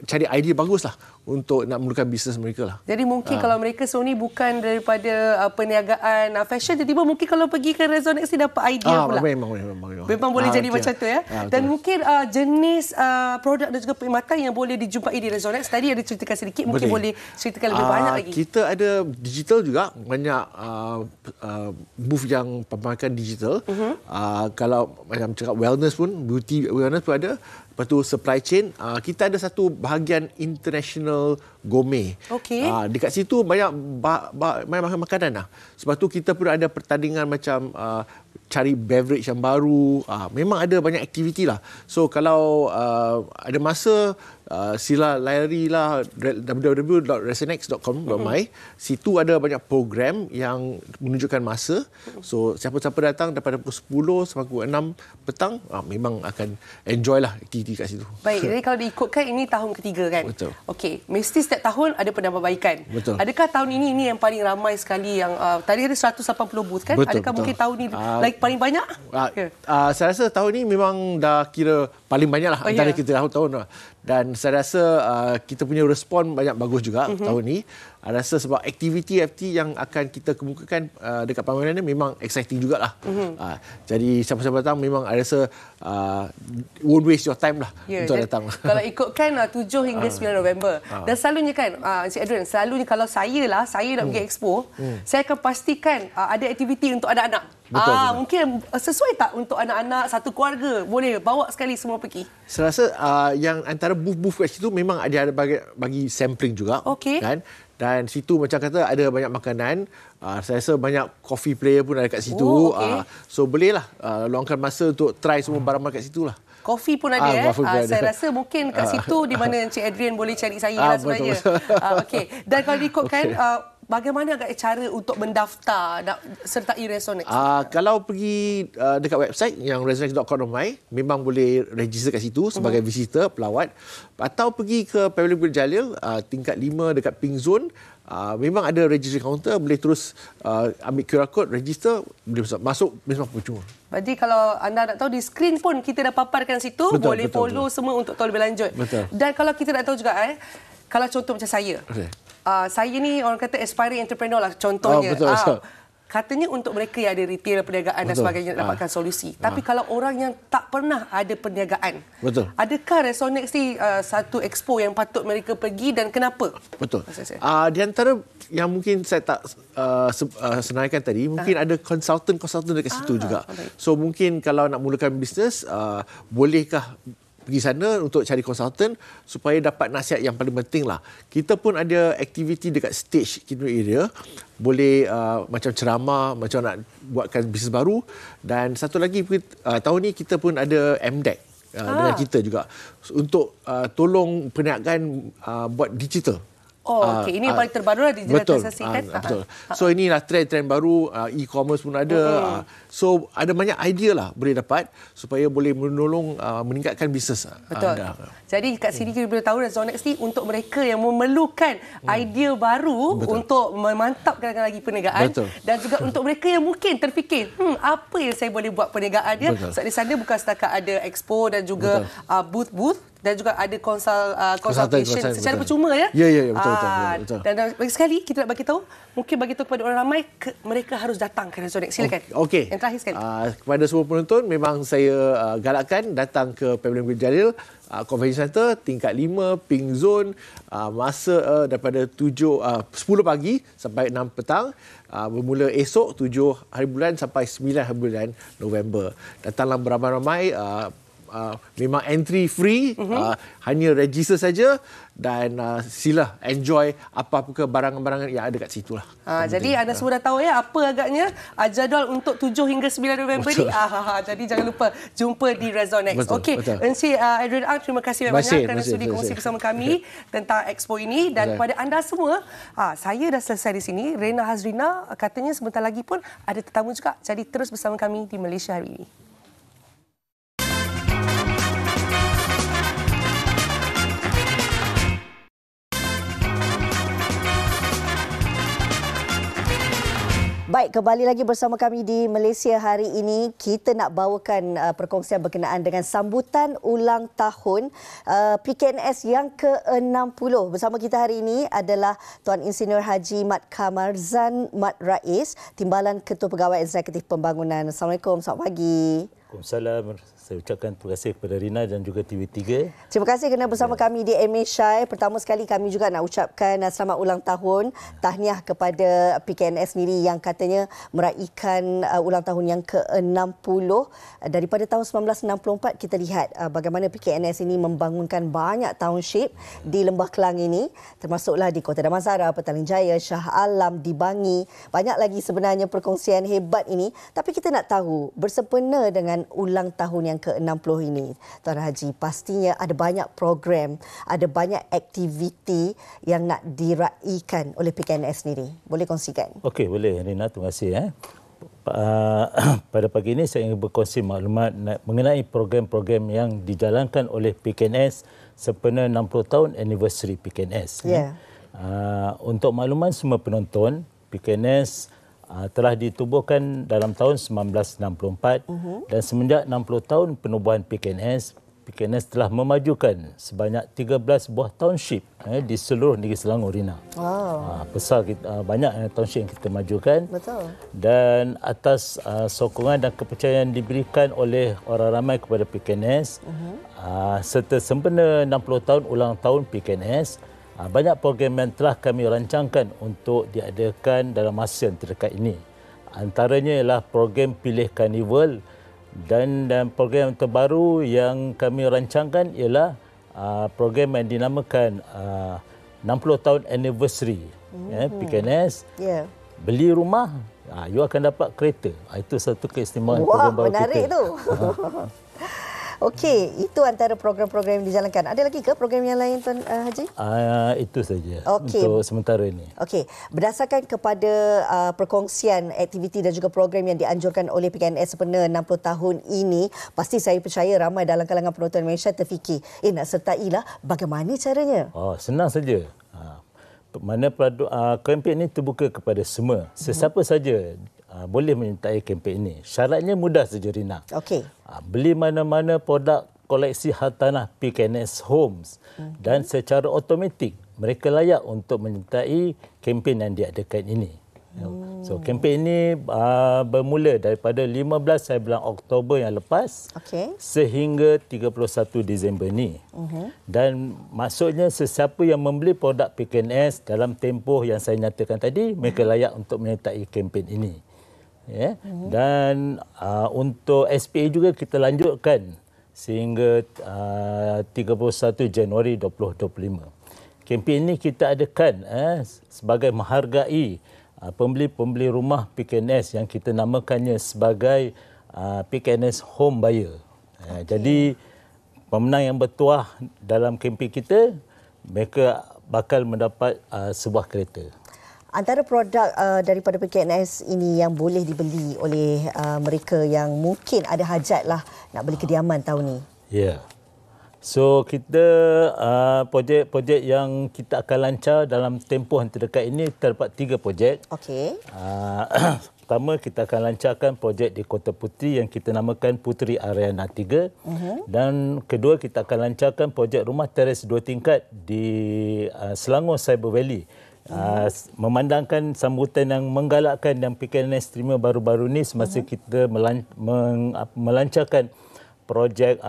cari idea bagus lah untuk nak mulakan bisnes mereka lah. Jadi mungkin kalau mereka seorang ni bukan daripada perniagaan fashion, tiba-tiba mungkin kalau pergi ke Rezonex ni dapat idea pula. Memang boleh jadi macam tu ya. Dan mungkin jenis produk dan juga perkhidmatan yang boleh dijumpai di Rezonex, tadi ada ceritakan sedikit, mungkin boleh ceritakan lebih banyak lagi. Kita ada digital juga, banyak booth yang pamerkan digital. Kalau macam cakap wellness pun, beauty wellness pun ada. Lepas tu supply chain, kita ada satu bahagian international gourmet. Dekat situ banyak makanan lah. Sebab tu kita pun ada pertandingan macam cari beverage yang baru. Memang ada banyak aktiviti lah. So kalau ada masa, sila layarilah www.resonex.com.my. Situ ada banyak program yang menunjukkan masa. So siapa-siapa datang daripada pukul 10 sampai pukul 6 petang, memang akan enjoy lah aktiviti kat situ. Baik, jadi kalau diikutkan ini tahun ketiga kan? Betul. Okey, mesti setiap tahun ada penambahbaikan. Betul. Adakah tahun ini yang paling ramai sekali yang tadi ada 180 booth kan? Betul, adakah betul. Mungkin tahun ini lagi paling banyak? Saya rasa tahun ini memang dah kira paling banyak lah antara kita tahun-tahun lah. Dan saya rasa kita punya respon banyak bagus juga tahun ni. Saya rasa sebab aktiviti yang akan kita kemukakan dekat pameran ni memang exciting jugalah. Jadi siapa-siapa datang memang saya rasa won't waste your time lah untuk datang. Kalau ikutkan 7 hingga 9 November. Dan selalunya kan, Encik Adrian, selalunya kalau saya nak pergi expo, saya akan pastikan ada aktiviti untuk anak-anak. Betul. Mungkin sesuai tak untuk anak-anak satu keluarga? Boleh bawa sekali semua pergi? Saya rasa yang antara booth-booth kat situ memang ada bagi sampling juga. Kan? Dan situ macam kata ada banyak makanan. Saya rasa banyak coffee player pun ada kat situ. So bolehlah luangkan masa untuk try semua barang-barang kat situ lah. Kopi pun ada. Saya rasa mungkin kat situ di mana Encik Adrian boleh cari saya lah sebenarnya. Okey. Dan kalau diikutkan, bagaimana agak cara untuk mendaftar sertai Rezonex? Kalau pergi dekat website yang rezonex.com.my, memang boleh register kat situ sebagai visitor, pelawat. Atau pergi ke Pavilion Bukit Jalil, tingkat 5 dekat Pink Zone. Memang ada registry counter, boleh terus ambil QR code, register, boleh masuk, memang percuma. Jadi kalau anda nak tahu, di skrin pun kita dah paparkan situ, boleh follow semua untuk tahu lebih lanjut. Dan kalau kita nak tahu juga, kalau contoh macam saya, saya ni orang kata aspiring entrepreneur lah contohnya. Katanya untuk mereka yang ada retail, perniagaan dan sebagainya nak dapatkan solusi. Tapi kalau orang yang tak pernah ada perniagaan, adakah Rezonex ni satu expo yang patut mereka pergi dan kenapa? Betul. Di antara yang mungkin saya tak senaraikan tadi, mungkin ada konsultan dekat situ juga. So mungkin kalau nak mulakan bisnes, bolehkah pergi sana untuk cari konsultan supaya dapat nasihat yang paling penting lah. Kita pun ada aktiviti dekat stage kita area, boleh macam ceramah, macam nak buatkan bisnes baru. Dan satu lagi, tahun ni kita pun ada MDEC dengan kita juga untuk tolong perniagaan buat digital. Okey. Ini yang paling terbaru lah di Digital Transaksi kan? Betul. So inilah trend baru, e-commerce pun ada. So ada banyak idea lah boleh dapat supaya boleh menolong meningkatkan bisnes. Betul. Jadi kat sini kita boleh tahu Rezonex ni untuk mereka yang memerlukan idea baru untuk memantapkan lagi perniagaan. Dan juga untuk mereka yang mungkin terfikir, apa yang saya boleh buat perniagaan dia? Sebab di sana bukan setakat ada expo dan juga booth-booth, dan juga ada consultation secara percuma ya. Ya, betul. Dan bagi sekali kita nak bagi tahu, mungkin bagi tahu kepada orang ramai, mereka harus datang ke Rezonex. Silakan. Okey. Yang terakhir sekali. Kepada semua penonton, memang saya galakkan datang ke Pavilion Bukit Jalil Convention Center tingkat 5 Pink Zone, masa daripada 10 pagi sampai 6 petang. Bermula esok 7 hari bulan sampai 9 hari bulan November. Datanglah beramai-ramai. Memang entry free, hanya register saja dan sila enjoy apa-apa barangan-barangan yang ada kat situ lah. Jadi anda semua dah tahu ya apa agaknya jadual untuk 7 hingga 9 November ni. Jadi jangan lupa jumpa di Rezonex. Okey, Encik Adrian Ang, terima kasih banyak kerana sudi kongsi bersama kami tentang expo ini. Dan kepada anda semua, saya dah selesai di sini. Rena Hazrina katanya sebentar lagi pun ada tetamu juga. Jadi terus bersama kami di Malaysia hari ini. Baik, kembali lagi bersama kami di Malaysia hari ini. Kita nak bawakan perkongsian berkenaan dengan sambutan ulang tahun PKNS yang ke-60. Bersama kita hari ini adalah Tuan Insinyur Haji Mat Kamarzan Mat Rais, Timbalan Ketua Pegawai Eksekutif Pembangunan. Assalamualaikum, selamat pagi. Waalaikumsalam. Saya ucapkan terima kasih kepada Rina dan juga TV3. Terima kasih kerana bersama kami di MA Shai. Pertama sekali kami juga nak ucapkan selamat ulang tahun. Tahniah kepada PKNS sendiri yang katanya meraihkan ulang tahun yang ke-60. Daripada tahun 1964 kita lihat bagaimana PKNS ini membangunkan banyak township di Lembah Kelang ini, termasuklah di Kota Damansara, Petaling Jaya, Shah Alam, di Bangi. Banyak lagi sebenarnya perkongsian hebat ini. Tapi kita nak tahu bersempena dengan ulang tahun yang ke-60 ini, Tuan Haji, pastinya ada banyak program, ada banyak aktiviti yang nak diraihkan oleh PKNS sendiri. Boleh kongsikan? Okey, boleh Rina, terima kasih. Pada pagi ini saya ingin berkongsi maklumat mengenai program-program yang dijalankan oleh PKNS sempena 60 tahun anniversary PKNS. Untuk makluman semua penonton, PKNS telah ditubuhkan dalam tahun 1964 dan semenjak 60 tahun penubuhan PKNS telah memajukan sebanyak 13 buah township di seluruh negeri Selangor, Rina. Besar banyak township yang kita majukan. Betul. Dan atas sokongan dan kepercayaan diberikan oleh orang ramai kepada PKNS serta sempena 60 tahun ulang tahun PKNS, banyak program yang telah kami rancangkan untuk diadakan dalam masa yang terdekat ini. Antaranya ialah program Pilih Carnival dan program terbaru yang kami rancangkan ialah program yang dinamakan 60 tahun anniversary PKNS. Beli rumah, you akan dapat kereta. Itu satu keistimewaan program baru kita. Menarik tu. Okey, itu antara program-program yang dijalankan. Ada lagi ke program yang lain, Tuan Haji? Itu saja untuk sementara ini. Okey, berdasarkan kepada perkongsian aktiviti dan juga program yang dianjurkan oleh PKNS sempena 60 tahun ini, pasti saya percaya ramai dalam kalangan penonton Malaysia terfikir, nak sertailah, bagaimana caranya? Senang saja. Mana kempen ini terbuka kepada semua. Sesiapa saja boleh menyertai kempen ini. Syaratnya mudah saja, Rina. Okey. Beli mana-mana produk koleksi hartanah PKNS Homes dan secara automatik mereka layak untuk menyertai kempen yang diadakan ini. So kempen ini bermula daripada 15 bulan Oktober yang lepas sehingga 31 Disember ini. Dan maksudnya sesiapa yang membeli produk PKNS dalam tempoh yang saya nyatakan tadi, mereka layak untuk menyertai kempen ini. Dan untuk SPA juga kita lanjutkan sehingga 31 Januari 2025. Kempen ini kita adakan sebagai menghargai pembeli-pembeli rumah PKNS yang kita namakannya sebagai PKNS Home Buyer. Jadi pemenang yang bertuah dalam kempen kita, mereka bakal mendapat sebuah kereta. Antara produk daripada PKNS ini yang boleh dibeli oleh mereka yang mungkin ada hajat lah nak beli kediaman tahun ni. Ya. So kita projek-projek yang kita akan lancar dalam tempoh yang terdekat ini terdapat 3 projek. Okey. Pertama kita akan lancarkan projek di Kota Puteri yang kita namakan Puteri Ariana 3. Dan kedua kita akan lancarkan projek rumah teres 2 tingkat di Selangor Cyber Valley. Memandangkan sambutan yang menggalakkan yang PKNS terima baru-baru ini semasa kita melancarkan projek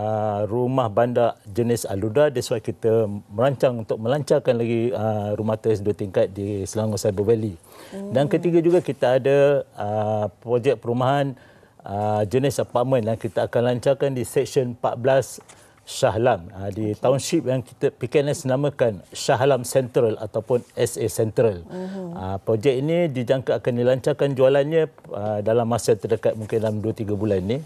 rumah bandar jenis Aluda. That's why kita merancang untuk melancarkan lagi rumah teres 2 tingkat di Selangor Cyber Valley. Dan ketiga juga kita ada projek perumahan jenis apartmen yang kita akan lancarkan di Seksyen 14 Shah Alam, di township yang kita PKNS namakan Shah Alam Central ataupun SA Central. Projek ini dijangka akan dilancarkan jualannya dalam masa terdekat, mungkin dalam 2-3 bulan ini.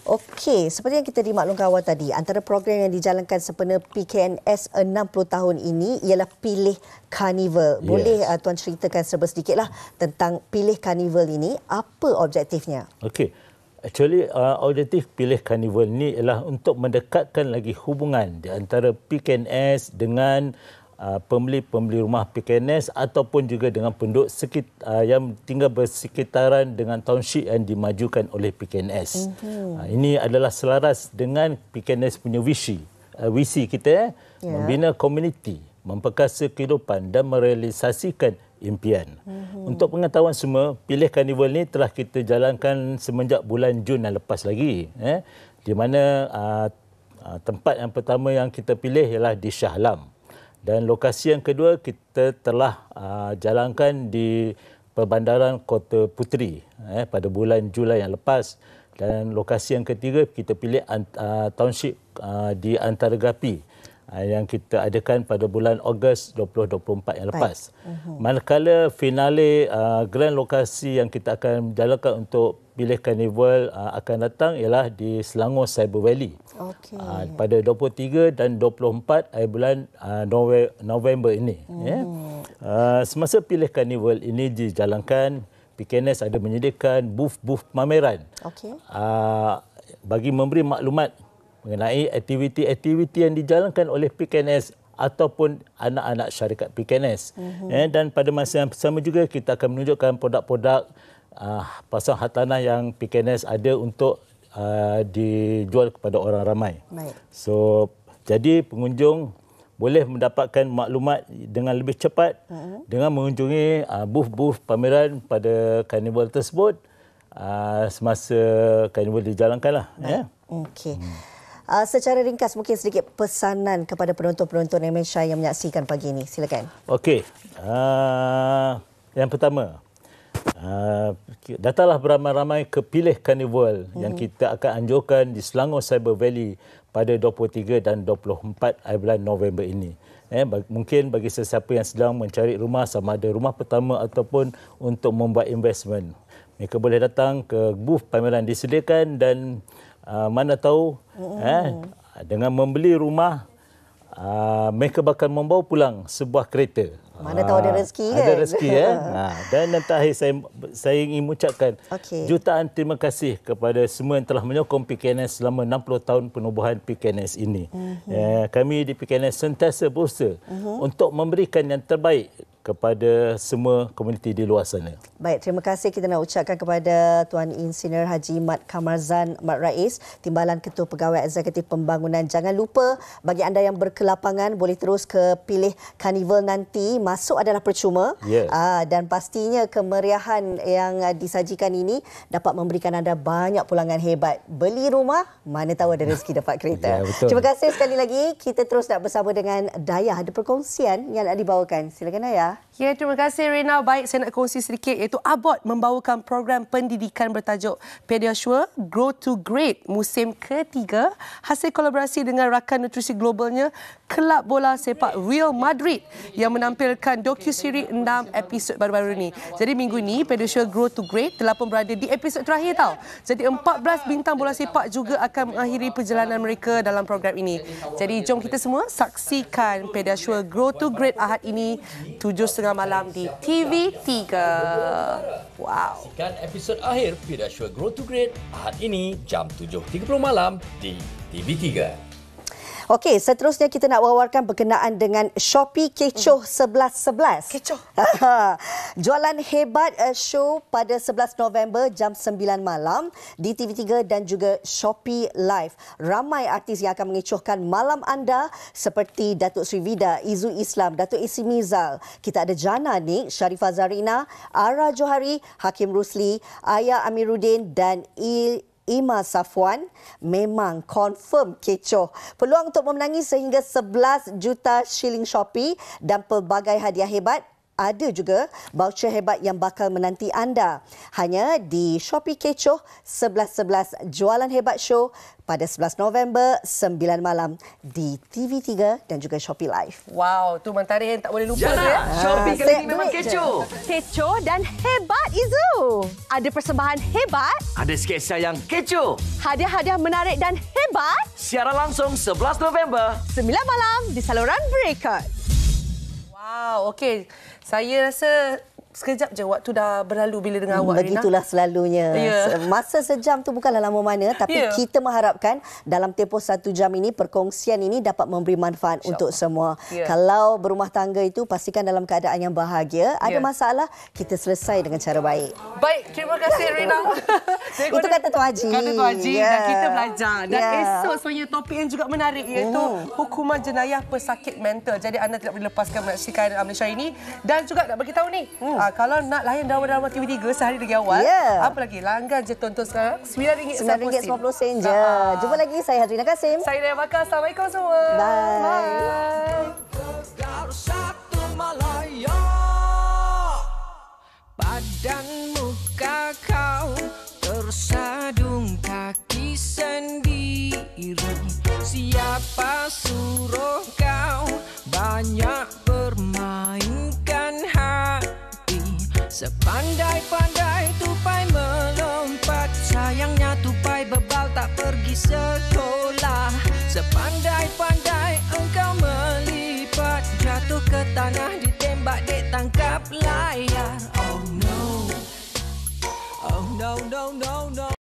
Okey, seperti yang kita dimaklumkan awal tadi, antara program yang dijalankan sempena PKNS 60 tahun ini ialah Pilih Carnival. Boleh Tuan ceritakan serba sedikitlah tentang Pilih Carnival ini, apa objektifnya? Okey. Actually, objektif Pilih Carnival ini ialah untuk mendekatkan lagi hubungan di antara PKNS dengan pembeli rumah PKNS ataupun juga dengan penduduk yang tinggal bersekitaran dengan township yang dimajukan oleh PKNS. Ini adalah selaras dengan PKNS punya visi kita, membina komuniti, memperkasa kehidupan dan merealisasikan impian. Untuk pengetahuan semua, Pilih Karnival ini telah kita jalankan semenjak bulan Jun yang lepas lagi. Di mana tempat yang pertama yang kita pilih ialah di Shah Alam. Dan lokasi yang kedua kita telah jalankan di Perbandaran Kota Puteri pada bulan Julai yang lepas. Dan lokasi yang ketiga kita pilih township di Antara Gapi yang kita adakan pada bulan Ogos 2024 yang lepas. Manakala finale grand lokasi yang kita akan jalankan untuk Pilih Karnival akan datang ialah di Selangor Cyber Valley. Pada 23 dan 24 bulan November ini. Semasa Pilih Karnival ini dijalankan, PKNS ada menyediakan booth pameran bagi memberi maklumat mengenai aktiviti-aktiviti yang dijalankan oleh PKNS ataupun anak-anak syarikat PKNS. Dan pada masa yang sama juga kita akan menunjukkan produk-produk pasang hartanah yang PKNS ada untuk dijual kepada orang ramai. So, jadi pengunjung boleh mendapatkan maklumat dengan lebih cepat dengan mengunjungi booth pameran pada karnival tersebut semasa karnival dijalankanlah. Okey. Secara ringkas mungkin sedikit pesanan kepada penonton-penonton Malaysia yang menyaksikan pagi ini. Silakan. Okey. Yang pertama, datanglah beramai-ramai ke Pilih Karnival yang kita akan anjurkan di Selangor Cyber Valley pada 23 dan 24 bulan November ini. Mungkin bagi sesiapa yang sedang mencari rumah, sama ada rumah pertama ataupun untuk membuat investment, mereka boleh datang ke booth pameran disediakan dan mana tahu dengan membeli rumah mereka bakal membawa pulang sebuah kereta. Mana tahu ada rezeki kan? Ada rezeki Dan yang terakhir saya ingin mengucapkan jutaan terima kasih kepada semua yang telah menyokong PKNS selama 60 tahun penubuhan PKNS ini. Kami di PKNS sentiasa berusaha untuk memberikan yang terbaik kepada semua komuniti di luar sana. Baik, terima kasih kita nak ucapkan kepada Tuan Insinyur Haji Mat Kamarzan Mat Rais, Timbalan Ketua Pegawai Eksekutif Pembangunan. Jangan lupa bagi anda yang berkelapangan boleh terus ke Pilih Karnival nanti. Masuk adalah percuma. Dan pastinya kemeriahan yang disajikan ini dapat memberikan anda banyak pulangan hebat. Beli rumah, mana tahu ada rezeki dapat kereta. Terima kasih sekali lagi. Kita terus nak bersama dengan Dayah. Ada perkongsian yang nak dibawakan. Silakan Dayah. Ya, terima kasih Rina. Baik, saya nak kongsi sedikit iaitu ABOT membawakan program pendidikan bertajuk Pediasure Grow to Great musim ketiga hasil kolaborasi dengan rakan nutrisi globalnya Kelab Bola Sepak Real Madrid yang menampilkan dokuseri 6 episod baru-baru ini. Jadi minggu ini Pediasure Grow to Great telah pun berada di episod terakhir tau. Jadi 14 bintang bola sepak juga akan mengakhiri perjalanan mereka dalam program ini. Jadi jom kita semua saksikan Pediasure Grow to Great Ahad ini 7:30 malam di TV3. Wow. Saksikan episod akhir Pediasure Grow to Great Ahad ini jam 7.30 malam di TV3. Okey, seterusnya kita nak wawarkan berkenaan dengan Shopee Kecoh 11.11. Kecoh. Jualan hebat show pada 11 November jam 9 malam di TV3 dan juga Shopee Live. Ramai artis yang akan mengecohkan malam anda seperti Datuk Sri Vida, Izu Islam, Datuk Isi Mizal. Kita ada Jana Nik, Sharifah Zarina, Ara Johari, Hakim Rusli, Ayah Amiruddin dan Ima Safwan. Memang confirm kecoh. Peluang untuk memenangi sehingga 11 juta shilling Shopee dan pelbagai hadiah hebat. Ada juga voucher hebat yang bakal menanti anda. Hanya di Shopee Kecoh 11.11 Jualan Hebat Show pada 11 November 9 malam di TV3 dan juga Shopee Live. Wow, tu mentari yang tak boleh lupa. Jana, Shopee kali ini memang kecoh. Kecoh dan hebat, Izu. Ada persembahan hebat. Ada sketsa yang kecoh. Hadiah-hadiah menarik dan hebat. Siaran langsung 11 November. 9 malam di saluran Berikut. Wow, okey. Saya rasa sekejap je waktu dah berlalu bila dengan awak, Rina. Begitulah selalunya. Masa sejam tu bukanlah lama mana, tapi kita mengharapkan dalam tempoh 1 jam ini, perkongsian ini dapat memberi manfaat untuk semua. Kalau berumah tangga itu, pastikan dalam keadaan yang bahagia. Ada masalah, kita selesai dengan cara baik. Baik, terima kasih, Rina. Itu kata Tuan Haji. Kata Tuan Haji, dan kita belajar. Dan esok sebenarnya topik yang juga menarik, iaitu hukuman jenayah pesakit mental. Jadi anda tidak boleh lepaskan menyaksikan Malaysia ini. Dan juga nak beritahu ni, kalau nak layan drama-drama TV3 sehari lagi awal, apa lagi? Langgan je tonton sekarang. RM9.90 je. Jumpa lagi. Saya Hadrina Kasim. Saya Ria Bakar. Assalamualaikum semua. Bye. Badan muka kau tersadung kaki sendiri. Siapa suruh kau banyak bermainkan hati? Sepandai-pandai tupai melompat, sayangnya tupai bebal tak pergi sekolah. Sepandai-pandai engkau melipat, jatuh ke tanah ditembak dek tangkap layar. Oh no, oh no, no, no, no.